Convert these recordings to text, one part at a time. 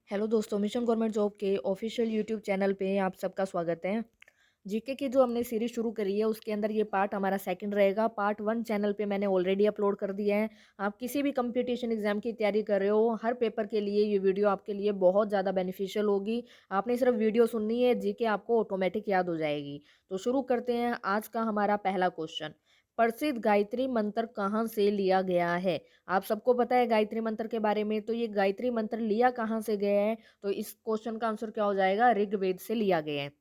Hello दोस्तों, mission government job के official YouTube channel पे आप सबका स्वागत है। जीके की जो हमने सीरीज शुरू करी है उसके अंदर ये पार्ट हमारा सेकंड रहेगा। पार्ट 1 चैनल पे मैंने ऑलरेडी अपलोड कर दिया है। आप किसी भी कंपटीशन एग्जाम की तैयारी कर रहे हो, हर पेपर के लिए ये वीडियो आपके लिए बहुत ज़्यादा बेनिफिशियल होगी। आपने सिर्फ वीडियो सुननी है, जीके आपको ऑटोमेटिक याद हो जाएगी। तो शुरू करते हैं आज का हमारा पहला क्वेश्चन। प्रसिद्ध गायत्री मंत्र कहाँ से लिया गया है? आप सबको पता है गायत्री मंत्र के बारे में, तो ये गायत्री मंत्र लिया कहाँ से गया है? तो इस क्वेश्चन का आंसर क्या हो जाएगा? ऋग्वेद से लिया गया है।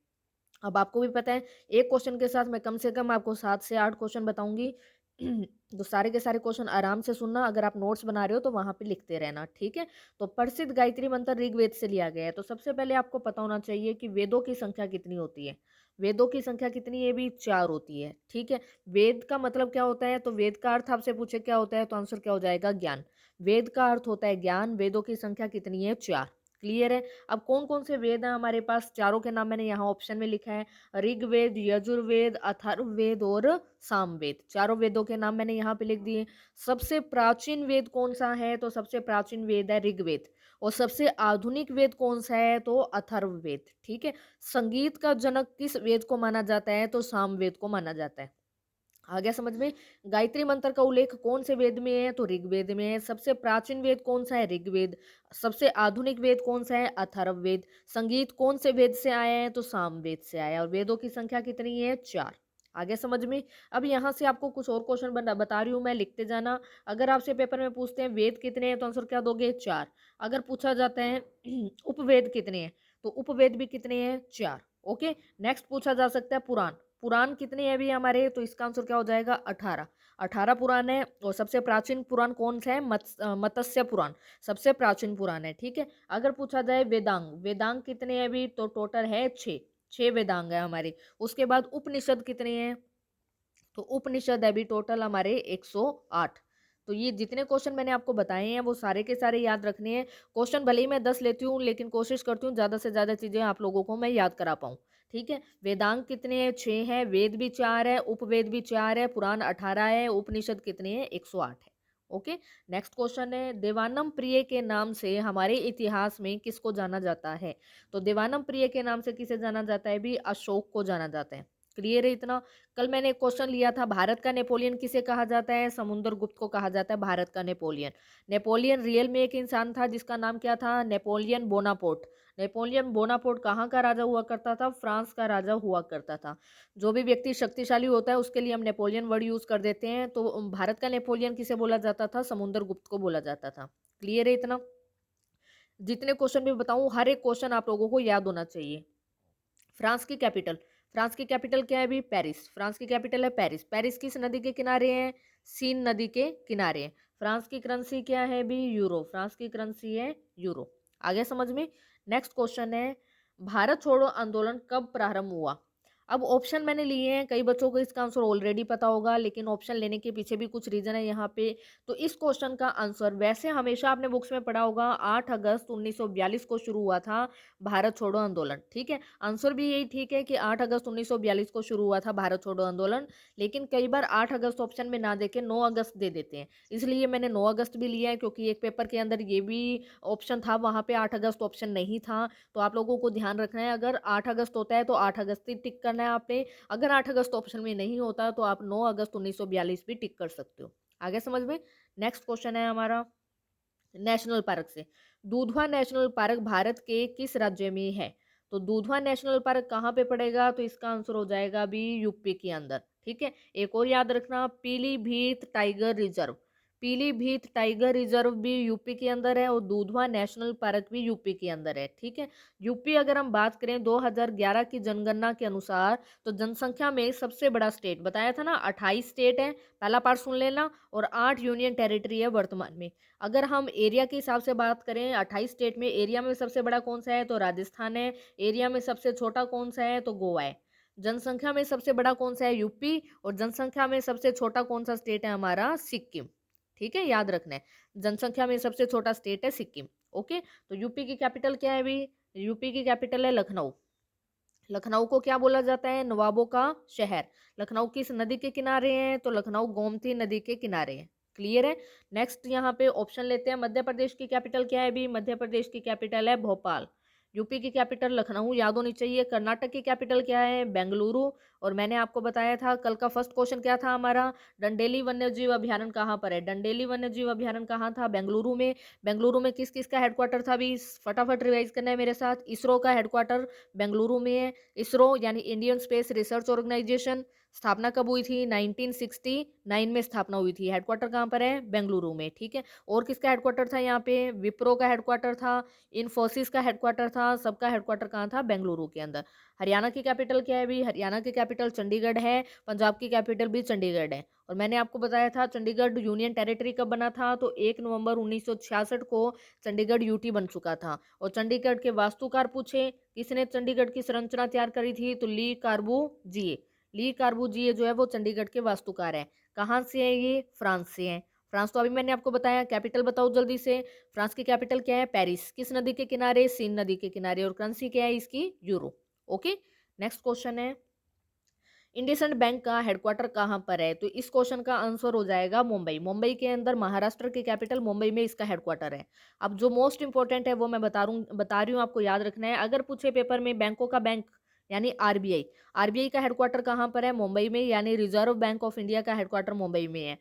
अब आपको भी पता है, एक क्वेश्चन के साथ मैं कम से कम आपको 7 से 8 क्वेश्चन बताऊंगी। तो सारे के सारे क्वेश्चन आराम से सुनना। अगर आप नोट्स बना रहे हो तो वहां पे लिखते रहना, ठीक है? तो प्रसिद्ध गायत्री मंत्र ऋग्वेद से लिया गया है। तो सबसे पहले आपको पता होना चाहिए कि वेदों की संख्या कितनी होती है। वेदों की संख्या कितनी है? भी 4 होती है, ठीक है? वेद का मतलब क्या होता है? तो वेद का अर्थ आपसे पूछे क्या होता है, तो आंसर क्या हो जाएगा? ज्ञान। वेद का अर्थ होता है ज्ञान। वेदों की संख्या कितनी है? 4। क्लियर है? अब कौन कौन से वेद हैं हमारे पास? चारों के नाम मैंने यहाँ ऑप्शन में लिखा है। ऋग्वेद, यजुर्वेद, अथर्ववेद और सामवेद। चारों वेदों के नाम मैंने यहाँ पे लिख दिए। सबसे प्राचीन वेद कौन सा है? तो सबसे प्राचीन वेद है ऋग्वेद। और सबसे आधुनिक वेद कौन सा है? तो अथर्ववेद, ठीक है? संगीत का जनक किस वेद को माना जाता है? तो सामवेद को माना जाता है। आ गया समझ में? गायत्री मंत्र का उल्लेख कौन से वेद में है? तो ऋग्वेद में है। सबसे प्राचीन वेद कौन सा है? ऋग्वेद। सबसे आधुनिक वेद कौन सा है? अथर्ववेद। संगीत कौन से वेद से आया है? तो सामवेद से आया है। और वेदों की संख्या कितनी है? 4। आगे समझ में? अब यहाँ से आपको कुछ और क्वेश्चन बता रही हूँ मैं, लिखते जाना। अगर आपसे पेपर में पूछते हैं वेद कितने हैं, तो आंसर क्या दोगे? 4। अगर पूछा जाता है उपवेद कितने हैं, तो उपवेद भी कितने हैं? 4। ओके। नेक्स्ट पूछा जा सकता है पुराण। पुराण कितने हैं अभी हमारे? तो इसका आंसर क्या हो जाएगा? 18। 18 पुराण है। और सबसे प्राचीन पुराण कौन सा है? मत्स्य पुराण सबसे प्राचीन पुराण है, ठीक है? अगर पूछा जाए वेदांग, वेदांग कितने हैं अभी? तो टोटल है 6। 6 वेदांग है हमारे। उसके बाद उपनिषद कितने हैं? तो उपनिषद अभी टोटल हमारे 108। तो ये जितने क्वेश्चन मैंने आपको बताए हैं वो सारे के सारे याद रखने हैं। क्वेश्चन भले ही मैं 10 लेती हूँ, लेकिन कोशिश करती हूँ ज्यादा से ज्यादा चीजें आप लोगों को मैं याद करा पाऊँ, ठीक है? वेदांग कितने हैं? 6 है। वेद भी 4 है। उपवेद भी 4 है। पुराण 18 है। उपनिषद कितने हैं? 108 है। ओके। नेक्स्ट क्वेश्चन है, देवानम प्रिय के नाम से हमारे इतिहास में किसको जाना जाता है? तो देवानम प्रिय के नाम से किसे जाना जाता है? भी अशोक को जाना जाता है। क्लियर है इतना? कल मैंने एक क्वेश्चन लिया था, भारत का नेपोलियन किसे कहा जाता है? समुद्र गुप्त को कहा जाता है भारत का नेपोलियन। नेपोलियन रियल में एक इंसान था जिसका नाम क्या था? नेपोलियन बोनापोर्ट। नेपोलियन बोनापोर्ट कहाँ का राजा हुआ करता था? फ्रांस का राजा हुआ करता था। जो भी व्यक्ति शक्तिशाली होता है उसके लिए हम नेपोलियन वर्ड यूज कर देते हैं। तो भारत का नेपोलियन किसे बोला जाता था? समुद्र गुप्त को बोला जाता था। क्लियर है इतना? जितने क्वेश्चन भी बताऊं, हर एक क्वेश्चन आप लोगों को याद होना चाहिए। फ्रांस की कैपिटल। फ्रांस की कैपिटल क्या है? भी पेरिस। फ्रांस की कैपिटल है पेरिस। पेरिस किस नदी के किनारे है? सीन नदी के किनारे है। फ्रांस की करेंसी क्या है? भी यूरो। फ्रांस की करेंसी है यूरो। आगे समझ में? नेक्स्ट क्वेश्चन है, भारत छोड़ो आंदोलन कब प्रारंभ हुआ? अब ऑप्शन मैंने लिए हैं, कई बच्चों को इसका आंसर ऑलरेडी पता होगा, लेकिन ऑप्शन लेने के पीछे भी कुछ रीजन है यहाँ पे। तो इस क्वेश्चन का आंसर वैसे हमेशा आपने बुक्स में पढ़ा होगा, 8 अगस्त 1942 को शुरू हुआ था भारत छोड़ो आंदोलन, ठीक है? आंसर भी यही ठीक है कि 8 अगस्त 1942 को शुरू हुआ था भारत छोड़ो आंदोलन। लेकिन कई बार 8 अगस्त ऑप्शन में ना देके 9 अगस्त दे देते हैं, इसलिए मैंने 9 अगस्त भी लिया है, क्योंकि एक पेपर के अंदर ये भी ऑप्शन था, वहां पे 8 अगस्त ऑप्शन नहीं था। तो आप लोगों को ध्यान रखना है, अगर 8 अगस्त होता है तो 8 अगस्त ही टिक करना है आपने। अगर 8 अगस्त ऑप्शन में नहीं होता तो आप 9 अगस्त 1942 भी टिक कर सकते हो। आगे समझ में? नेक्स्ट क्वेश्चन है हमारा नेशनल पार्क से। दूधवा नेशनल पार्क भारत के किस राज्य में है? तो दूधवा नेशनल पार्क कहाँ पे पड़ेगा? तो इसका आंसर हो जाएगा भी यूपी के अंदर, ठीक है? एक और याद रखना, Pilibhit tiger reserve. Pilibhit tiger reserve भी यूपी के अंदर है और दूधवा नेशनल पार्क भी यूपी के अंदर है, ठीक है? यूपी अगर हम बात करें 2011 की जनगणना के अनुसार, तो जनसंख्या में सबसे बड़ा स्टेट बताया था ना, 28 स्टेट है, पहला पार्ट सुन लेना, और 8 यूनियन टेरिटरी है वर्तमान में। अगर हम एरिया के हिसाब से बात करें, 28 स्टेट में एरिया में सबसे बड़ा कौन सा है? तो राजस्थान है। एरिया में सबसे छोटा कौन सा है? तो गोवा है। जनसंख्या में सबसे बड़ा कौन सा है? यूपी। और जनसंख्या में सबसे छोटा कौन सा स्टेट है हमारा? सिक्किम। ठीक है, याद रखना है, जनसंख्या में सबसे छोटा स्टेट है सिक्किम। ओके। तो यूपी की कैपिटल क्या है अभी? यूपी की कैपिटल है लखनऊ। लखनऊ को क्या बोला जाता है? नवाबों का शहर। लखनऊ किस नदी के किनारे है? तो लखनऊ गोमती नदी के किनारे है। क्लियर है। नेक्स्ट यहाँ पे ऑप्शन लेते हैं, मध्य प्रदेश की कैपिटल क्या है भी? मध्य प्रदेश की कैपिटल है भोपाल। यूपी की कैपिटल लखनऊ याद होनी चाहिए। कर्नाटक की कैपिटल क्या है? बेंगलुरु। और मैंने आपको बताया था कल का फर्स्ट क्वेश्चन क्या था हमारा, डंडेली वन्यजीव अभ्यारण्य कहाँ पर है? डंडेली वन्यजीव अभ्यारण्य कहाँ था? बेंगलुरु में। बेंगलुरु में किस किस का हेडक्वार्टर था भी? फटाफट रिवाइज करना है मेरे साथ। इसरो का हेडक्वार्टर बेंगलुरु में है। इसरो यानी इंडियन स्पेस रिसर्च ऑर्गेनाइजेशन, स्थापना कब हुई थी? 1969 में स्थापना हुई थी। हेडक्वार्टर कहाँ पर है? बेंगलुरु में। ठीक है। और किसका हेडक्वार्टर था यहाँ पे? विप्रो का हेडक्वार्टर था, इन्फोसिस का हेडक्वार्टर था, सबका हेडक्वार्टर कहाँ था? बेंगलुरु के अंदर। हरियाणा की कैपिटल क्या है भी? हरियाणा की कैपिटल चंडीगढ़ है। पंजाब की कैपिटल भी चंडीगढ़ है। और मैंने आपको बताया था चंडीगढ़ यूनियन टेरिटरी कब बना था? तो 1 नवंबर 1966 को चंडीगढ़ यूटी बन चुका था। और चंडीगढ़ के वास्तुकार पूछे, किसने चंडीगढ़ की संरचना तैयार करी थी? तो ली कार्बूजिए। ली कार्बूजिए जो है वो चंडीगढ़ के वास्तुकार हैं। कहाँ से है ये? फ्रांस से हैं। फ्रांस तो अभी मैंने आपको बताया। कैपिटल बताओ जल्दी से। फ्रांस की कैपिटल क्या है? पेरिस। किस नदी के किनारे? सीन नदी के किनारे। और करेंसी क्या है इसकी? यूरो। ओके। नेक्स्ट क्वेश्चन है, इंडसइंड बैंक का हेडक्वार्टर कहाँ पर है? तो इस क्वेश्चन का आंसर हो जाएगा मुंबई। मुंबई के अंदर, महाराष्ट्र की कैपिटल मुंबई में इसका हेडक्वार्टर है। अब जो मोस्ट इंपॉर्टेंट है वो मैं बता रही हूँ, आपको याद रखना है। अगर पूछे पेपर में बैंकों का बैंक यानी आरबीआई, आरबीआई का हेडक्वार्टर कहाँ पर है? मुंबई में, यानी रिजर्व बैंक ऑफ इंडिया का हेडक्वार्टर मुंबई में है।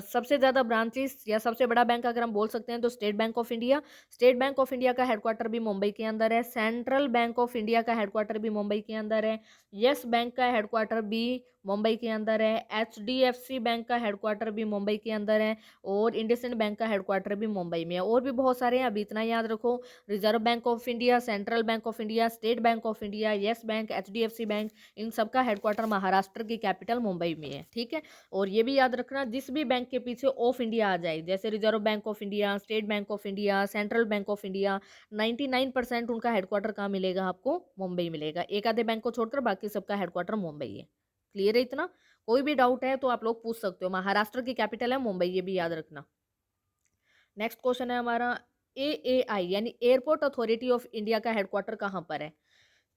सबसे ज्यादा ब्रांचेस या सबसे बड़ा बैंक अगर हम बोल सकते हैं तो state Bank of India. State Bank of India का हेडक्वार्टर भी मुंबई के अंदर है। सेंट्रल बैंक ऑफ इंडिया का हेडक्वार्टर भी मुंबई के अंदर है। यस बैंक का हेडक्वार्टर भी मुंबई के अंदर है। एचडीएफसी बैंक का हेडक्वार्टर भी मुंबई के अंदर है। और इंडसइंड बैंक का हेडक्वार्टर भी मुंबई में है। और भी बहुत सारे हैं, अभी इतना याद रखो। Reserve Bank of India, Central Bank of India, State Bank of India, Yes Bank, HDFC Bank, इन सब का हेडक्वार्टर महाराष्ट्र की कैपिटल मुंबई में है। ठीक है। और ये भी याद रखना, जिस भी बैंक के पीछे ऑफ इंडिया आ जाए, जैसे reserve Bank of India, State Bank of India, Central Bank of India, 99% उनका हेडक्वार्टर कहाँ मिलेगा आपको? मुंबई मिलेगा। एक आधे बैंक को छोड़कर बाकी सबका हेडक्वार्टर मुंबई है। क्लियर है इतना? कोई भी डाउट है तो आप लोग पूछ सकते हो। महाराष्ट्र की कैपिटल है मुंबई, ये भी याद रखना। नेक्स्ट क्वेश्चन है हमारा, एएआई यानी एयरपोर्ट अथॉरिटी ऑफ इंडिया का हेडक्वार्टर कहाँ पर है?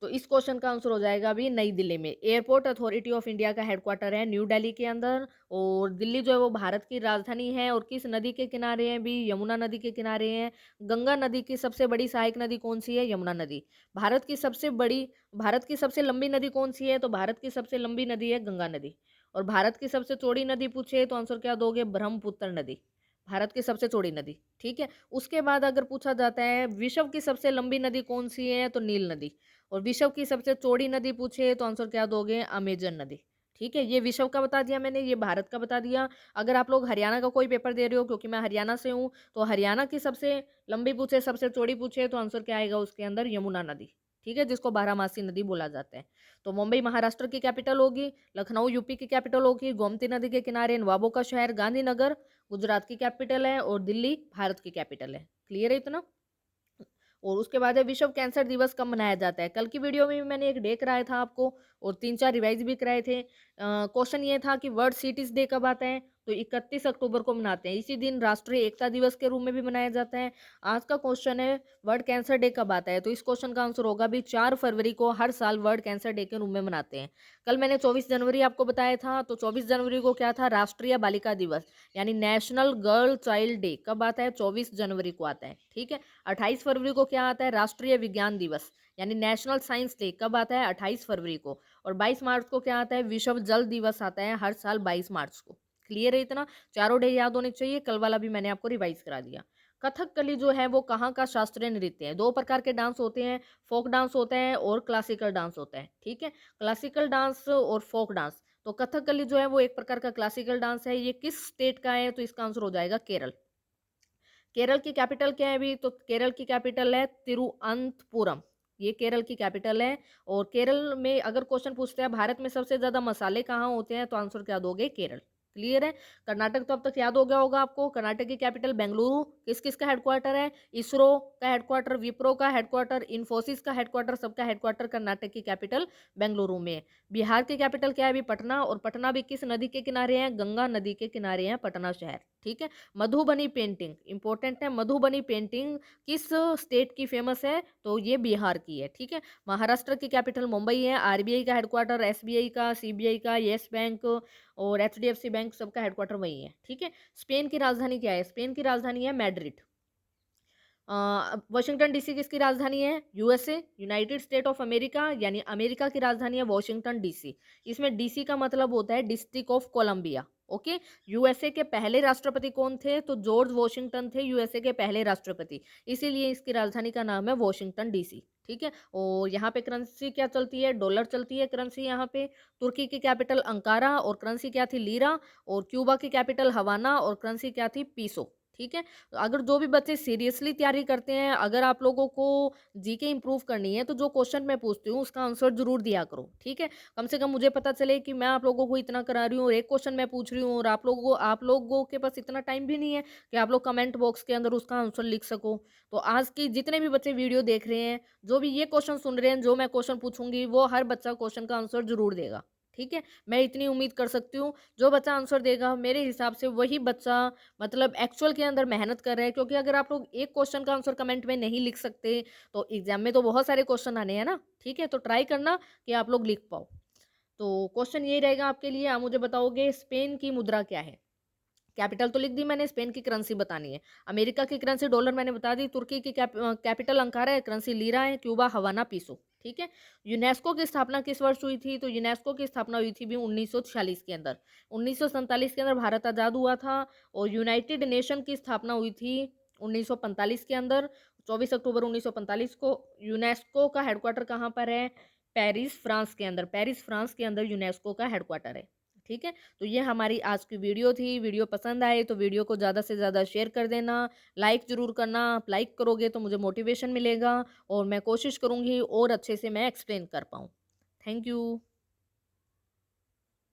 तो इस क्वेश्चन का आंसर हो जाएगा अभी नई दिल्ली में। एयरपोर्ट अथॉरिटी ऑफ इंडिया का हेडक्वार्टर है न्यू दिल्ली के अंदर। और दिल्ली जो है वो भारत की राजधानी है। और किस नदी के किनारे है भी? यमुना नदी के किनारे है। गंगा नदी की सबसे बड़ी सहायक नदी कौन सी है? यमुना नदी। भारत की सबसे लंबी नदी कौन सी है? तो भारत की सबसे लंबी नदी है गंगा नदी। और भारत की सबसे चौड़ी नदी पूछे तो आंसर क्या दोगे? ब्रह्मपुत्र नदी, भारत की सबसे चौड़ी नदी। ठीक है। उसके बाद अगर पूछा जाता है विश्व की सबसे लंबी नदी कौन सी है? तो नील नदी। और विश्व की सबसे चौड़ी नदी पूछे तो आंसर क्या दोगे? अमेजन नदी। ठीक है। ये विश्व का बता दिया मैंने, ये भारत का बता दिया। अगर आप लोग हरियाणा का कोई पेपर दे रहे हो, क्योंकि मैं हरियाणा से हूँ, तो हरियाणा की सबसे लंबी पूछे, सबसे चौड़ी पूछे तो आंसर क्या आएगा उसके अंदर? यमुना नदी। ठीक है, जिसको बारहमासी नदी बोला जाता है। तो मुंबई महाराष्ट्र की कैपिटल होगी, लखनऊ यूपी की कैपिटल होगी, गोमती नदी के किनारे नवाबों का शहर गांधीनगर गुजरात की कैपिटल है, और दिल्ली भारत की कैपिटल है। क्लियर है इतना? और उसके बाद है विश्व कैंसर दिवस कब मनाया जाता है? कल की वीडियो में भी मैंने एक डे कराया था आपको, और 3-4 रिवाइज भी कराए थे। क्वेश्चन ये था कि वर्ल्ड सिटीज डे कब आता है? तो 31 अक्टूबर को मनाते हैं। इसी दिन राष्ट्रीय एकता दिवस के रूप में भी मनाया जाता है। आज का क्वेश्चन है वर्ल्ड कैंसर डे कब आता है? तो इस क्वेश्चन का आंसर होगा भी 4 फरवरी को हर साल वर्ल्ड कैंसर डे के रूप में मनाते हैं। कल मैंने 24 जनवरी आपको बताया था, तो 24 जनवरी को क्या था? राष्ट्रीय बालिका दिवस यानी नेशनल गर्ल चाइल्ड डे। कब आता है? 24 जनवरी को आता है। ठीक है। 28 फरवरी को क्या आता है? राष्ट्रीय विज्ञान दिवस यानी नेशनल साइंस डे। कब आता है? 28 फरवरी को। और 22 मार्च को क्या आता है? विश्व जल दिवस आता है हर साल 22 मार्च को। क्लियर है इतना? चारों डे याद होने चाहिए। कल वाला भी मैंने आपको रिवाइज करा दिया। कथकली जो है वो कहाँ का शास्त्रीय नृत्य है? 2 प्रकार के डांस होते हैं, फोक डांस होता है और क्लासिकल डांस होता है। ठीक है। क्लासिकल डांस और फोक डांस। तो कथकली जो है वो एक प्रकार का क्लासिकल डांस है। ये किस स्टेट का है? तो इसका आंसर हो जाएगा केरल। केरल की कैपिटल क्या है अभी? तो केरल की कैपिटल है तिरुअनंतपुरम। ये केरल की कैपिटल है। और केरल में अगर क्वेश्चन पूछते हैं भारत में सबसे ज्यादा मसाले कहाँ होते हैं, तो आंसर क्या दोगे? केरल। क्लियर है? कर्नाटक तो अब तक याद हो गया होगा आपको। कर्नाटक की कैपिटल बेंगलुरु। किस किस का हेडक्वार्टर है? इसरो का हेडक्वार्टर, विप्रो का हेडक्वार्टर, इन्फोसिस का हेडक्वार्टर, सबका हेडक्वार्टर कर्नाटक की कैपिटल बेंगलुरु में है। बिहार की कैपिटल क्या है अभी? पटना। और पटना भी किस नदी के किनारे है? गंगा नदी के किनारे है पटना शहर। ठीक है। मधुबनी पेंटिंग इंपॉर्टेंट है। मधुबनी पेंटिंग किस स्टेट की फेमस है? तो ये बिहार की है। ठीक है। महाराष्ट्र की कैपिटल मुंबई है। आरबीआई का हेडक्वार्टर, एसबीआई का, सीबीआई का, येस बैंक और एचडीएफसी बैंक सबका हेडक्वार्टर वही है। ठीक है। स्पेन की राजधानी क्या है? स्पेन की राजधानी है मैड्रिड। वाशिंगटन डीसी किसकी राजधानी है? USA, United state of America, यानी अमेरिका की राजधानी है वॉशिंगटन डीसी। इसमें डीसी का मतलब होता है District of Columbia. Okay. USA के पहले राष्ट्रपति कौन थे? तो जॉर्ज वॉशिंगटन थे यूएसए के पहले राष्ट्रपति, इसीलिए इसकी राजधानी का नाम है वॉशिंगटन डीसी। ठीक है। और यहाँ पे करेंसी क्या चलती है? डॉलर चलती है करेंसी यहाँ पे। तुर्की की कैपिटल अंकारा और करेंसी क्या थी? लीरा। और क्यूबा की कैपिटल हवाना और करेंसी क्या थी? पीसो। ठीक है। तो अगर जो भी बच्चे सीरियसली तैयारी करते हैं, अगर आप लोगों को जीके इंप्रूव करनी है, तो जो क्वेश्चन मैं पूछती हूँ उसका आंसर जरूर दिया करो। ठीक है। कम से कम मुझे पता चले कि मैं आप लोगों को इतना करा रही हूँ और एक क्वेश्चन मैं पूछ रही हूँ और आप लोगों के पास इतना टाइम भी नहीं है कि आप लोग कमेंट बॉक्स के अंदर उसका आंसर लिख सको। तो आज की जितने भी बच्चे वीडियो देख रहे हैं, जो भी ये क्वेश्चन सुन रहे हैं, जो मैं क्वेश्चन पूछूंगी वो हर बच्चा क्वेश्चन का आंसर जरूर देगा। ठीक है। मैं इतनी उम्मीद कर सकती हूँ। जो बच्चा आंसर देगा मेरे हिसाब से वही बच्चा मतलब एक्चुअल के अंदर मेहनत कर रहे हैं, क्योंकि अगर आप लोग एक क्वेश्चन का आंसर कमेंट में नहीं लिख सकते तो एग्जाम में तो बहुत सारे क्वेश्चन आने हैं ना। ठीक है। तो ट्राई करना कि आप लोग लिख पाओ। तो क्वेश्चन यही रहेगा आपके लिए। आप मुझे बताओगे स्पेन की मुद्रा क्या है? कैपिटल तो लिख दी मैंने, स्पेन की करेंसी बतानी है। अमेरिका की करेंसी डॉलर मैंने बता दी। तुर्की की कैपिटल अंकारा है, करेंसी लीरा है। क्यूबा हवाना पीसो। ठीक है। यूनेस्को की स्थापना किस वर्ष हुई थी? तो यूनेस्को की स्थापना हुई थी भी 1946 के अंदर। 1947 के अंदर भारत आज़ाद हुआ था। और यूनाइटेड नेशन की स्थापना हुई थी 1945 के अंदर, 24 अक्टूबर 1945 को। यूनेस्को का हेडक्वार्टर कहाँ पर है? पेरिस फ्रांस के अंदर। पेरिस फ्रांस के अंदर यूनेस्को का हेडक्वार्टर है। ठीक है। तो ये हमारी आज की वीडियो थी। वीडियो पसंद आए तो वीडियो को ज़्यादा से ज़्यादा शेयर कर देना, लाइक ज़रूर करना। आप लाइक करोगे तो मुझे मोटिवेशन मिलेगा और मैं कोशिश करूँगी और अच्छे से मैं एक्सप्लेन कर पाऊँ। Thank you.